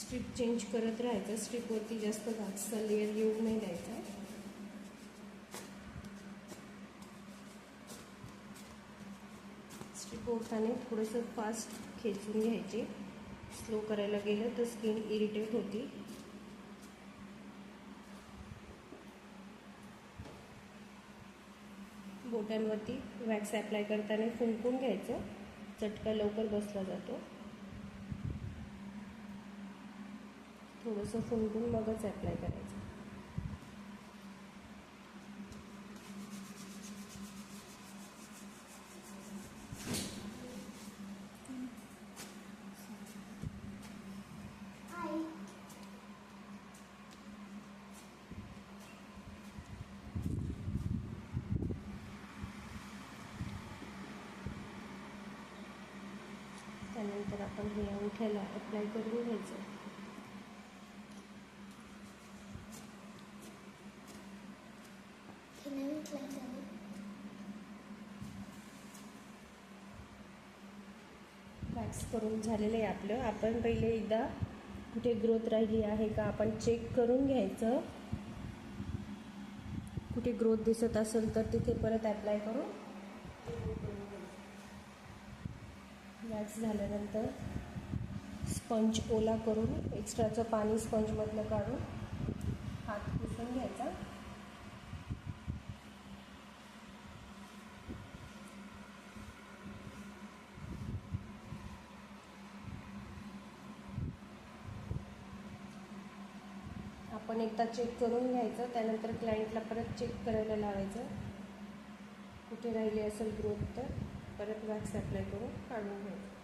Strip change करत राहायचं. स्ट्रिपवरती जास्त वॅक्सचा लेअर येऊ नाही द्यायचा. स्ट्रिप ओढताना थोडंसं फास्ट खेचून घ्यायचे. स्लो करायला गेलं तर स्किन इरिटेट होती. बोटांवरती वॅक्स ॲप्लाय करताना फुंकून घ्यायचं. चटका लवकर बसला जातो. थोडंसं फुंकून मगच ॲप्लाय करायचं. त्यानंतर आपण हे अंगठ्याला अप्लाय करून घ्यायचं. वॅक्स करून झालेलं आहे आपलं. आपण पहिले एकदा कुठे ग्रोथ राहिली आहे का आपण चेक करून घ्यायचं. कुठे ग्रोथ दिसत असेल तर तिथे परत ॲप्लाय करून वॅक्स झाल्यानंतर स्पंज ओला करून एक्स्ट्राचं पाणी स्पंजमधलं काढून हात पुसून घ्यायचा. आपण एकदा चेक करून घ्यायचं. त्यानंतर क्लायंटला परत चेक करायला लावायचं. कुठे राहिली असेल ग्रोथ तर परत वॅक्स ॲप्लाय करून काढून घ्यायचं.